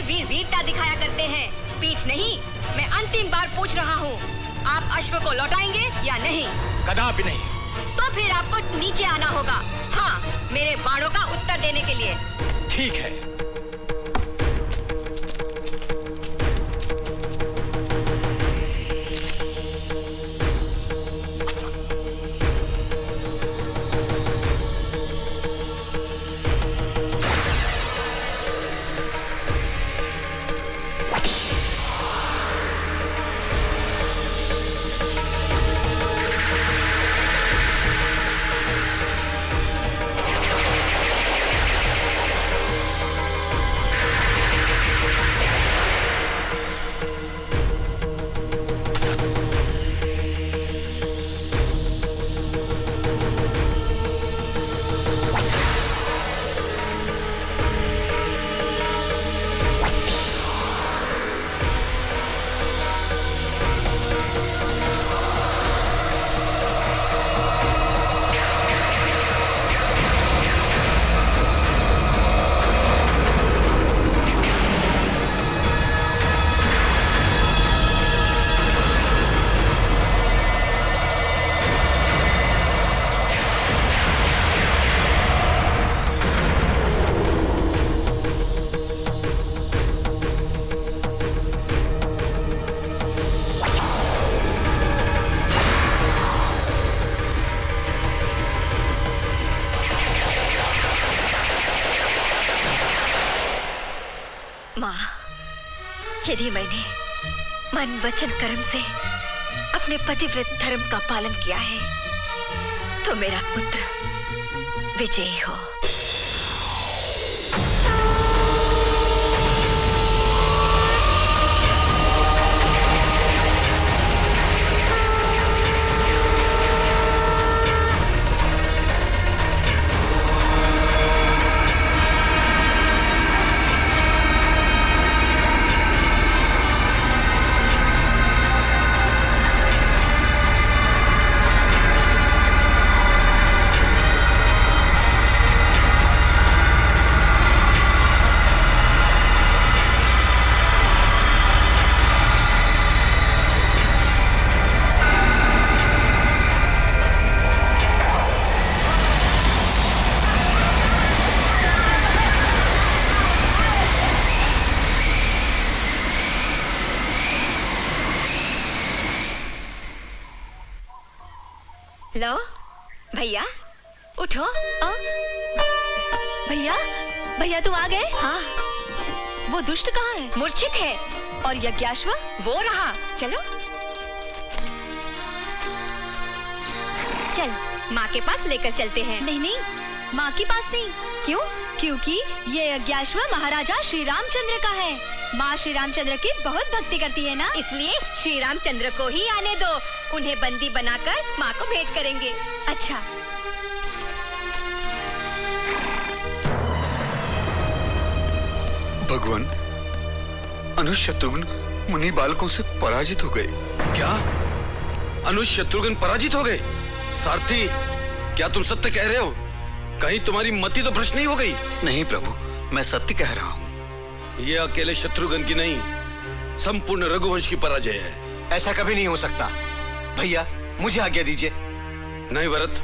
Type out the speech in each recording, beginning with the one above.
वीर वीरता दिखाया करते हैं, पीठ नहीं। मैं अंतिम बार पूछ रहा हूँ, आप अश्व को लौटाएंगे या नहीं? कदापि नहीं। तो फिर आपको नीचे आना होगा। हाँ, मेरे बाणों का उत्तर देने के लिए। ठीक है। माँ, यदि मैंने मन वचन कर्म से अपने पतिव्रत धर्म का पालन किया है, तो मेरा पुत्र विजयी हो। लो भैया, उठो। भैया, भैया तुम आ गए? हाँ। वो दुष्ट कहाँ है? मूर्छित है। और यज्ञाश्व? वो रहा। चलो चल, माँ के पास लेकर चलते हैं। नहीं नहीं, माँ के पास नहीं। क्यों? क्योंकि ये यज्ञाश्व महाराजा श्री रामचंद्र का है। माँ श्री रामचंद्र की बहुत भक्ति करती है ना, इसलिए श्री रामचंद्र को ही आने दो। उन्हें बंदी बनाकर माँ को भेंट करेंगे। अच्छा। भगवान, अनुज शत्रुघ्न मुनि बालकों से पराजित हो गए। क्या? अनुज शत्रुघ्न पराजित हो गए? सारथी, क्या तुम सत्य कह रहे हो? कहीं तुम्हारी मति तो भ्रष्ट नहीं हो गई? नहीं प्रभु, मैं सत्य कह रहा हूँ। ये अकेले शत्रुघ्न की नहीं, संपूर्ण रघुवंश की पराजय है। ऐसा कभी नहीं हो सकता। भैया, मुझे आज्ञा दीजिए। नहीं भरत,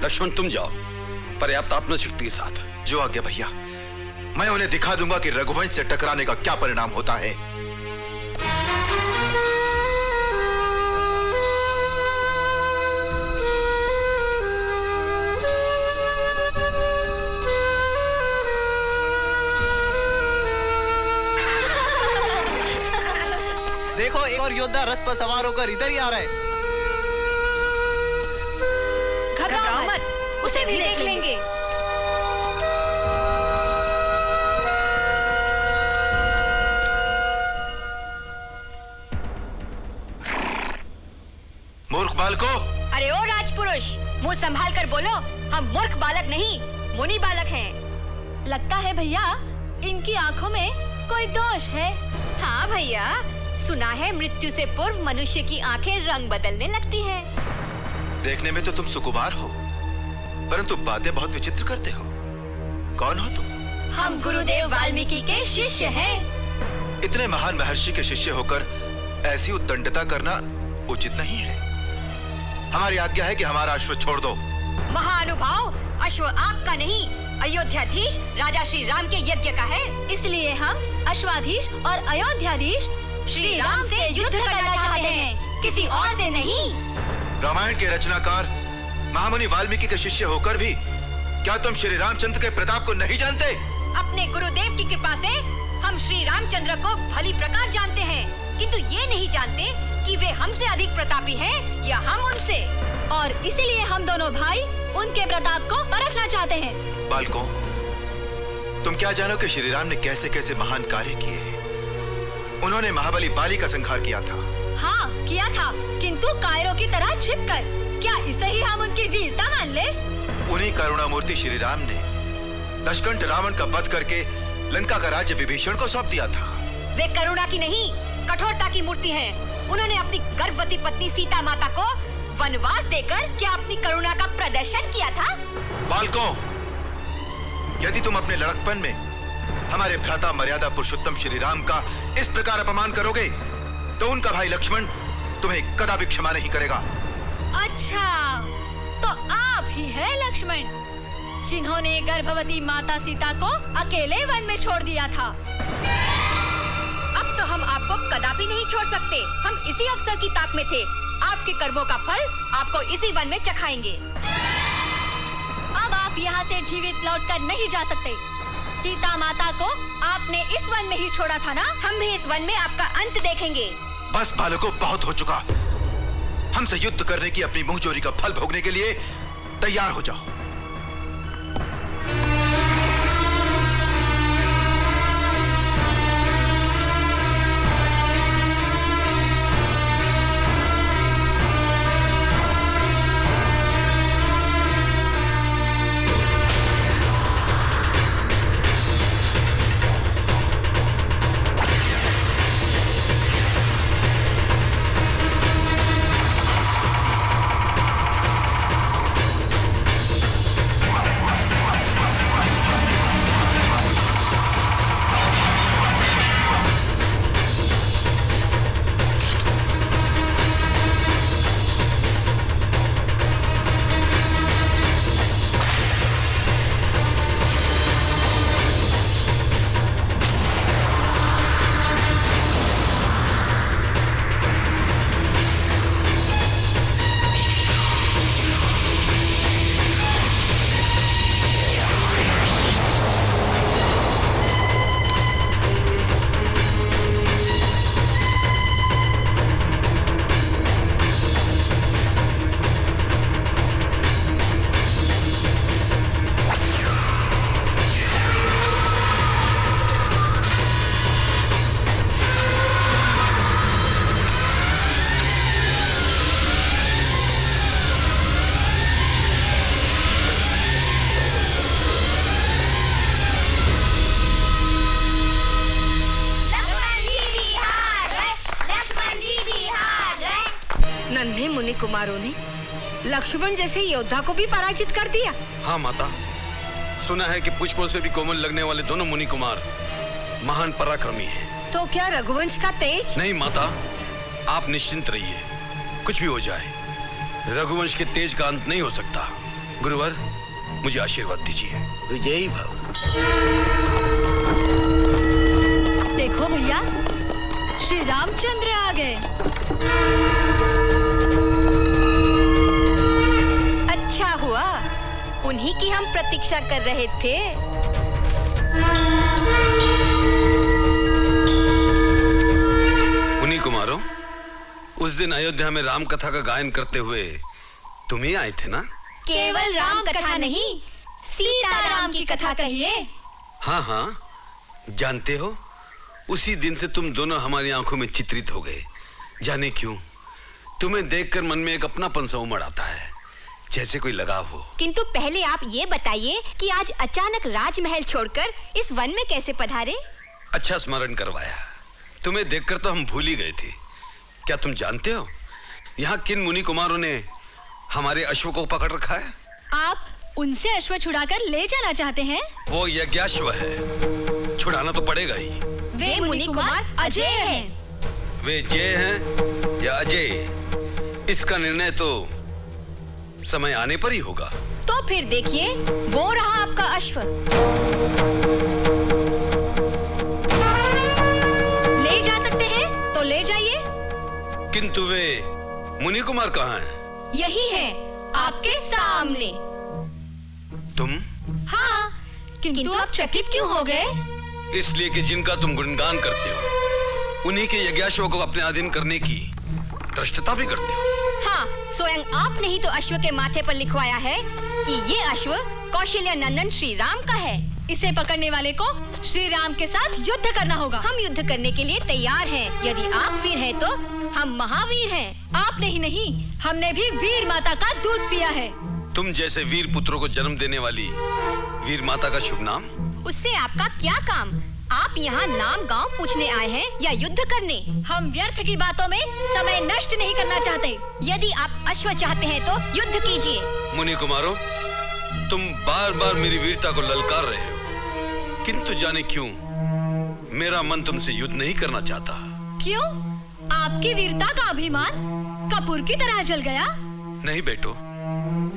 लक्ष्मण तुम जाओ पर्याप्त आत्मशक्ति के साथ। जो आज्ञा भैया। मैं उन्हें दिखा दूंगा कि रघुवंश से टकराने का क्या परिणाम होता है। देखो, एक और योद्धा रथ पर सवार होकर इधर ही आ रहा है। घबराओ मत, उसे भी देख लेंगे। मूर्ख बालकों! अरे ओ राजपुरुष, मुंह संभाल कर बोलो। हम मूर्ख बालक नहीं, मुनि बालक हैं। लगता है भैया, इनकी आंखों में कोई दोष है। हाँ भैया, सुना है मृत्यु से पूर्व मनुष्य की आंखें रंग बदलने लगती हैं। देखने में तो तुम सुकुमार हो, परंतु बातें बहुत विचित्र करते हो। कौन हो तुम? हम गुरुदेव वाल्मीकि के शिष्य हैं। इतने महान महर्षि के शिष्य होकर ऐसी उद्दंडता करना उचित नहीं है। हमारी आज्ञा है कि हमारा अश्व छोड़ दो। महानुभाव, अश्व आपका नहीं, अयोध्याधीश राजा श्री राम के यज्ञ का है। इसलिए हम अश्वाधीश और अयोध्याधीश श्री राम से युद्ध करना चाहते हैं, किसी और से नहीं। रामायण के रचनाकार महामुनि वाल्मीकि के शिष्य होकर भी क्या तुम श्री रामचंद्र के प्रताप को नहीं जानते? अपने गुरुदेव की कृपा से हम श्री रामचंद्र को भली प्रकार जानते हैं, किंतु ये नहीं जानते कि वे हमसे अधिक प्रतापी हैं या हम उनसे। और इसीलिए हम दोनों भाई उनके प्रताप को परखना चाहते हैं। बालकों, तुम क्या जानो कि श्री राम ने कैसे कैसे महान कार्य किए हैं। उन्होंने महाबली बाली का संहार किया था। हाँ, किया था, किंतु कायरों की तरह छिपकर। क्या इसे ही हम उनकी वीरता मान ले? उन्हीं करुणामूर्ति श्री राम ने दशकंठ रावण का वध करके लंका का राज्य विभीषण को सौंप दिया था। वे करुणा की नहीं, कठोरता की मूर्ति हैं। उन्होंने अपनी गर्भवती पत्नी सीता माता को वनवास देकर क्या अपनी करुणा का प्रदर्शन किया था? बालकों, यदि तुम अपने लड़कपन में हमारे भ्राता मर्यादा पुरुषोत्तम श्री राम का इस प्रकार अपमान करोगे तो उनका भाई लक्ष्मण तुम्हें कदापि क्षमा नहीं करेगा। अच्छा, तो आप ही है लक्ष्मण, जिन्होंने गर्भवती माता सीता को अकेले वन में छोड़ दिया था। अब तो हम आपको कदापि नहीं छोड़ सकते। हम इसी अवसर की ताक में थे। आपके कर्मों का फल आपको इसी वन में चखाएंगे। अब आप यहाँ से जीवित लौटकर नहीं जा सकते। सीता माता को आपने इस वन में ही छोड़ा था ना? हम भी इस वन में आपका अंत देखेंगे। बस बालकों, बहुत हो चुका। हमसे युद्ध करने की अपनी मुंहजोरी का फल भोगने के लिए तैयार हो जाओ। नन्हे मुनि कुमारों ने लक्ष्मण जैसे योद्धा को भी पराजित कर दिया। हाँ माता, सुना है कि पुष्पों से भी कोमल लगने वाले दोनों मुनि कुमार महान पराक्रमी हैं। तो क्या रघुवंश का तेज? नहीं माता, आप निश्चिंत रहिए, कुछ भी हो जाए रघुवंश के तेज का अंत नहीं हो सकता। गुरुवर, मुझे आशीर्वाद दीजिए। विजयी भव। देखो भैया, श्री रामचंद्र आ गए। अच्छा हुआ, उन्हीं की हम प्रतीक्षा कर रहे थे। मुनि कुमारों, उस दिन अयोध्या में राम कथा का गायन करते हुए तुम ही आए थे ना? केवल राम कथा नहीं, सीता राम की कथा कहिए। हाँ हाँ, जानते हो, उसी दिन से तुम दोनों हमारी आंखों में चित्रित हो गए। जाने क्यों, तुम्हें देखकर मन में एक अपनापन सा उमड़ आता है, जैसे कोई लगाव हो। किंतु पहले आप ये बताइए कि आज अचानक राजमहल छोड़कर इस वन में कैसे पधारे? अच्छा स्मरण करवाया, तुम्हें देखकर तो हम भूल ही गए थे। क्या तुम जानते हो यहाँ किन मुनि कुमारों ने हमारे अश्व को पकड़ रखा है? आप उनसे अश्व छुड़ाकर ले जाना चाहते हैं? वो यज्ञाश्व है, छुड़ाना तो पड़ेगा ही। वे मुनि कुमार अजय हैं। वे जय हैं या अजय, इसका निर्णय तो समय आने पर ही होगा। तो फिर देखिए, वो रहा आपका अश्व। ले जा सकते हैं तो ले जाइए। किंतु वे मुनि कुमार कहाँ हैं? यही है, आपके सामने। तुम? हाँ, किंतु आप चकित क्यों हो गए? इसलिए कि जिनका तुम गुणगान करते हो, उन्हीं के यज्ञाश्व को अपने अधीन करने की धृष्टता भी करते हो। हाँ, स्वयं आपने ही तो अश्व के माथे पर लिखवाया है कि ये अश्व कौशल्य नंदन श्री राम का है। इसे पकड़ने वाले को श्री राम के साथ युद्ध करना होगा। हम युद्ध करने के लिए तैयार हैं। यदि आप वीर हैं तो हम महावीर हैं। आपने ही नहीं, हमने भी वीर माता का दूध पिया है। तुम जैसे वीर पुत्रों को जन्म देने वाली वीर माता का शुभ नाम? उससे आपका क्या काम? आप यहाँ नाम गांव पूछने आए हैं या युद्ध करने? हम व्यर्थ की बातों में समय नष्ट नहीं करना चाहते। यदि आप अश्व चाहते हैं तो युद्ध कीजिए। मुनि कुमारों, तुम बार बार मेरी वीरता को ललकार रहे हो, किंतु जाने क्यों मेरा मन तुमसे युद्ध नहीं करना चाहता। क्यों? आपकी वीरता का अभिमान कपूर की तरह जल गया? नहीं बेटो,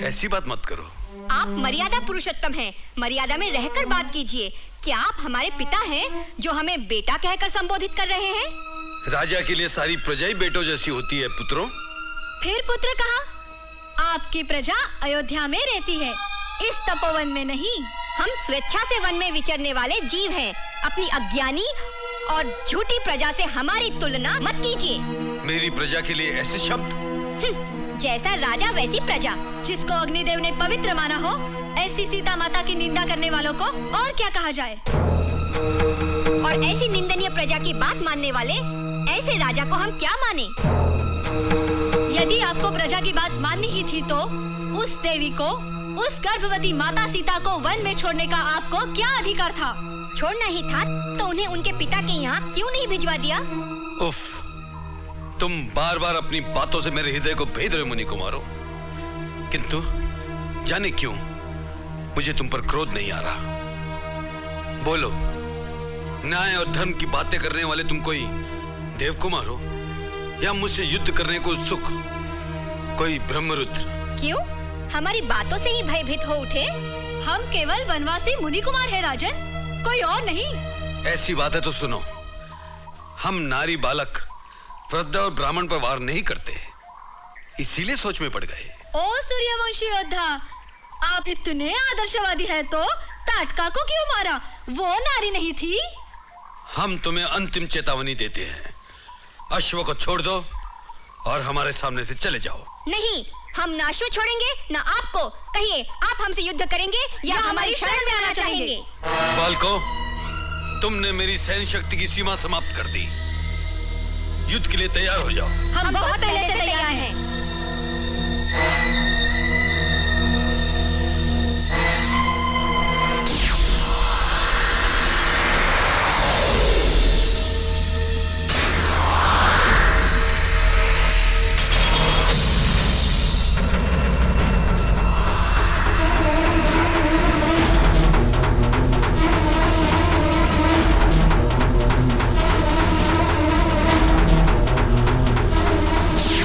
ऐसी बात मत करो। आप मर्यादा पुरुषोत्तम हैं। मर्यादा में रहकर बात कीजिए। क्या आप हमारे पिता हैं जो हमें बेटा कहकर संबोधित कर रहे हैं? राजा के लिए सारी प्रजा ही बेटों जैसी होती है पुत्रों। फिर पुत्र कहाँ? आपकी प्रजा अयोध्या में रहती है, इस तपोवन में नहीं। हम स्वेच्छा से वन में विचरने वाले जीव हैं। अपनी अज्ञानी और झूठी प्रजा से हमारी तुलना मत कीजिए। मेरी प्रजा के लिए ऐसे शब्द? जैसा राजा वैसी प्रजा। जिसको अग्निदेव ने पवित्र माना हो, ऐसी सीता माता की निंदा करने वालों को और क्या कहा जाए? और ऐसी निंदनीय प्रजा की बात मानने वाले ऐसे राजा को हम क्या माने? यदि आपको प्रजा की बात माननी ही थी तो उस देवी को, उस गर्भवती माता सीता को वन में छोड़ने का आपको क्या अधिकार था? छोड़ना ही था तो उन्हें उनके पिता के यहाँ क्यों नहीं भिजवा दिया? उफ, तुम बार बार अपनी बातों से मेरे हृदय को भेद रहे हो मुनि कुमारों। किंतु जाने क्यों मुझे तुम पर क्रोध नहीं आ रहा। बोलो, न्याय और धर्म की बातें करने वाले तुम कोई देव कुमार हो या मुझसे युद्ध करने को उत्सुक कोई ब्रह्मरुद्र? क्यों? हमारी बातों से ही भयभीत हो उठे? हम केवल वनवासी मुनि कुमार हैं राजन, कोई और नहीं। ऐसी बात है तो सुनो। हम नारी, बालक, वृद्ध और ब्राह्मण पर वार नहीं करते, इसीलिए सोच में पड़ गए। ओ सूर्यवंशी योद्धा, आप इतने आदर्शवादी हैं तो ताटका को क्यों मारा? वो नारी नहीं थी? हम तुम्हें अंतिम चेतावनी देते हैं, अश्व को छोड़ दो और हमारे सामने से चले जाओ। नहीं, हम ना अश्व छोड़ेंगे ना आपको। कहिए, आप हमसे युद्ध करेंगे या हमारी शरण में आना चाहेंगे? बालकों, तुमने मेरी सैन्य शक्ति की सीमा समाप्त कर दी। युद्ध के लिए तैयार हो जाओ। हम बहुत पहले से तैयार हैं।